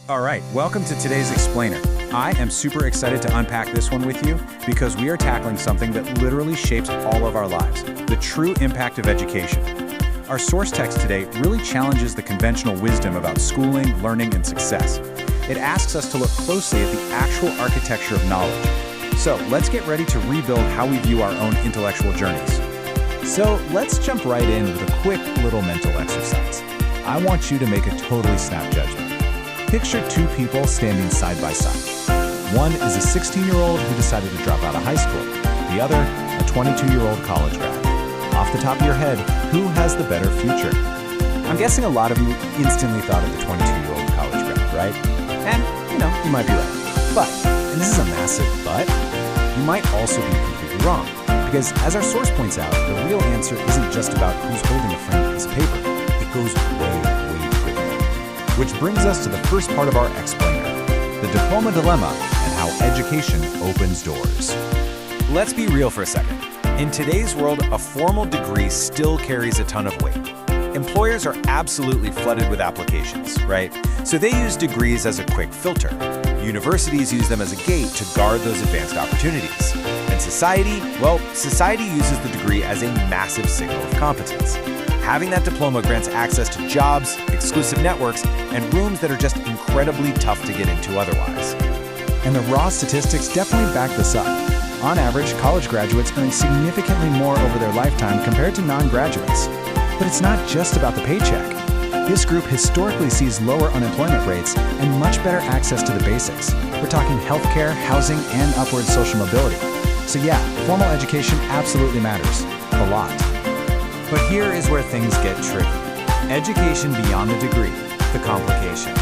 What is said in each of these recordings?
All right, welcome to today's Explainer. I am super excited to unpack this one with you because we are tackling something that literally shapes all of our lives, the true impact of education. Our source text today really challenges the conventional wisdom about schooling, learning, and success. It asks us to look closely at the actual architecture of knowledge. So let's get ready to rebuild how we view our own intellectual journeys. So let's jump right in with a quick little mental exercise. I want you to make a totally snap judgment. Picture two people standing side by side. One is a 16-year-old who decided to drop out of high school. The other, a 22-year-old college grad. Off the top of your head, who has the better future? I'm guessing a lot of you instantly thought of the 22-year-old college grad, right? And, you might be right. But, and this is a massive but, you might also be completely wrong. Because as our source points out, the real answer isn't just about who's holding a framed piece of paper. It goes way further. Which brings us to the first part of our explainer, the diploma dilemma and how education opens doors. Let's be real for a second. In today's world, a formal degree still carries a ton of weight. Employers are absolutely flooded with applications, right? So they use degrees as a quick filter. Universities use them as a gate to guard those advanced opportunities. And society uses the degree as a massive signal of competence. Having that diploma grants access to jobs, exclusive networks, and rooms that are just incredibly tough to get into otherwise. And the raw statistics definitely back this up. On average, college graduates earn significantly more over their lifetime compared to non-graduates. But it's not just about the paycheck. This group historically sees lower unemployment rates and much better access to the basics. We're talking healthcare, housing, and upward social mobility. So yeah, formal education absolutely matters. A lot. But here is where things get tricky. Education beyond the degree, the complication.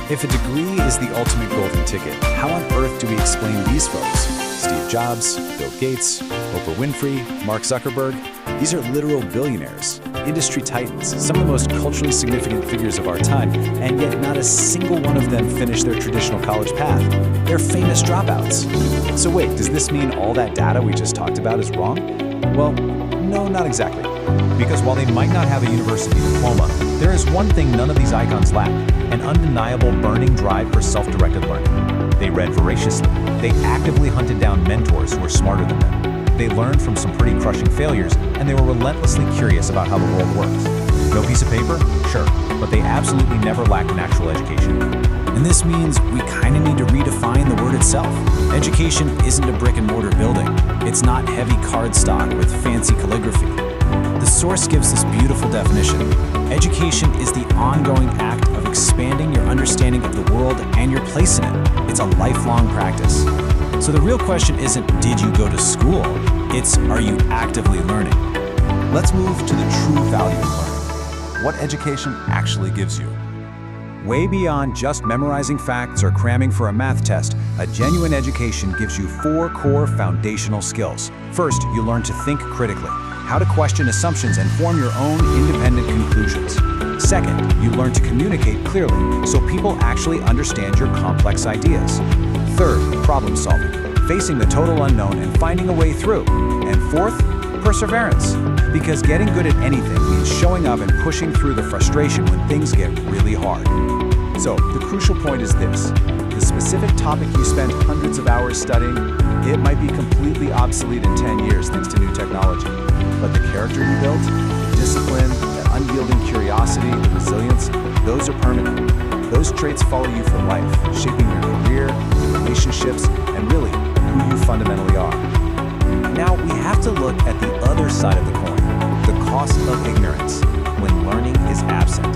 If a degree is the ultimate golden ticket, how on earth do we explain these folks? Steve Jobs, Bill Gates, Oprah Winfrey, Mark Zuckerberg. These are literal billionaires, industry titans, some of the most culturally significant figures of our time, and yet not a single one of them finished their traditional college path. They're famous dropouts. So wait, does this mean all that data we just talked about is wrong? Well, no, not exactly. Because while they might not have a university diploma, there is one thing none of these icons lack, an undeniable burning drive for self-directed learning. They read voraciously. They actively hunted down mentors who were smarter than them. They learned from some pretty crushing failures, and they were relentlessly curious about how the world works. No piece of paper? Sure, but they absolutely never lacked an actual education. And this means we kind of need to redefine the word itself. Education isn't a brick-and-mortar building. It's not heavy cardstock with fancy calligraphy. The source gives this beautiful definition. Education is the ongoing act of expanding your understanding of the world and your place in it. It's a lifelong practice. So the real question isn't, did you go to school? It's, are you actively learning? Let's move to the true value of learning. What education actually gives you. Way beyond just memorizing facts or cramming for a math test, a genuine education gives you 4 core foundational skills. First, you learn to think critically, how to question assumptions and form your own independent conclusions. Second, you learn to communicate clearly so people actually understand your complex ideas. Third, problem solving, facing the total unknown and finding a way through. And fourth, perseverance, because getting good at anything means showing up and pushing through the frustration when things get really hard. So, the crucial point is this. The specific topic you spent hundreds of hours studying, it might be completely obsolete in 10 years thanks to new technology. But the character you built, the discipline, the unyielding curiosity, the resilience, those are permanent. Those traits follow you for life, shaping your career, your relationships, and really, who you fundamentally are. Now, we have to look at the other side of the coin, the cost of ignorance, when learning is absent.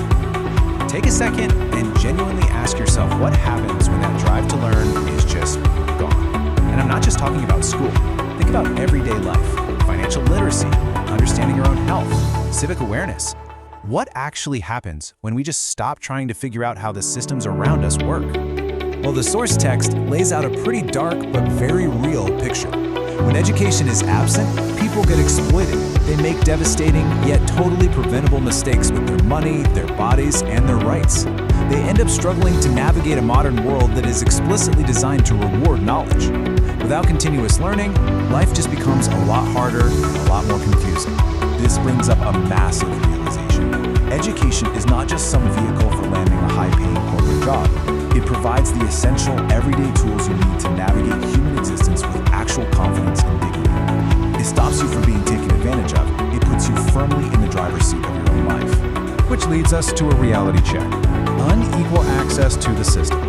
Take a second and genuinely ask yourself what happens when that drive to learn is just gone. And I'm not just talking about school. Think about everyday life, financial literacy, understanding your own health, civic awareness. What actually happens when we just stop trying to figure out how the systems around us work? Well, the source text lays out a pretty dark but very real picture. When education is absent, people get exploited. They make devastating yet totally preventable mistakes with their money, their bodies, and their rights. They end up struggling to navigate a modern world that is explicitly designed to reward knowledge. Without continuous learning, life just becomes a lot harder and a lot more confusing. This brings up a massive realization. Education is not just some vehicle for landing a high-paying corporate job. provides the essential, everyday tools you need to navigate human existence with actual confidence and dignity. It stops you from being taken advantage of. It puts you firmly in the driver's seat of your own life. Which leads us to a reality check. Unequal access to the system.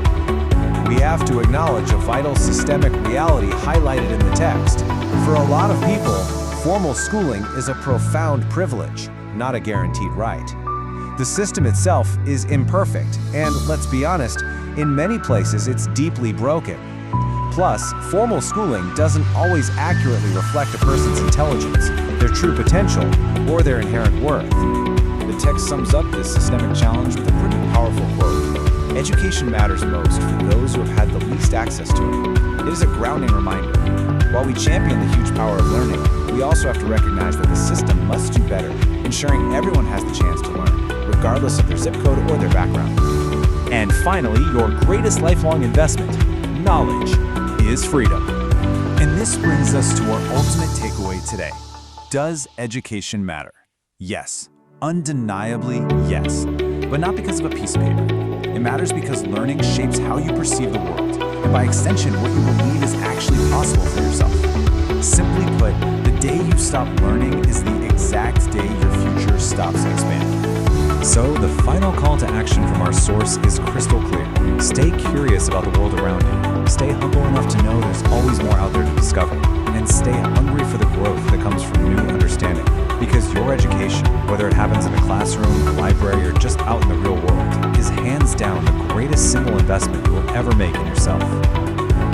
We have to acknowledge a vital systemic reality highlighted in the text. For a lot of people, formal schooling is a profound privilege, not a guaranteed right. The system itself is imperfect, and let's be honest, in many places it's deeply broken. Plus, formal schooling doesn't always accurately reflect a person's intelligence, their true potential, or their inherent worth. The text sums up this systemic challenge with a pretty powerful quote. Education matters most for those who have had the least access to it. It is a grounding reminder. While we champion the huge power of learning, we also have to recognize that the system must do better, ensuring everyone has the chance to learn, regardless of their zip code or their background. And finally, your greatest lifelong investment, knowledge, is freedom. And this brings us to our ultimate takeaway today. Does education matter? Yes. Undeniably, yes. But not because of a piece of paper. It matters because learning shapes how you perceive the world, and by extension, what you believe is actually possible for yourself. Simply put, the day you stop learning is the exact day your future stops expanding. So, the final call to action from our source is crystal clear. Stay curious about the world around you. Stay humble enough to know there's always more out there to discover. And stay hungry for the growth that comes from new understanding. Because your education, whether it happens in a classroom, a library, or just out in the real world, is hands down the greatest single investment you will ever make in yourself.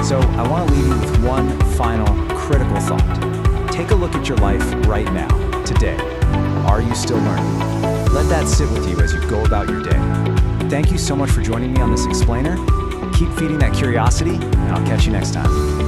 So, I want to leave you with one final critical thought. Take a look at your life right now, today. Are you still learning? Let that sit with you as you go about your day. Thank you so much for joining me on this explainer. Keep feeding that curiosity, and I'll catch you next time.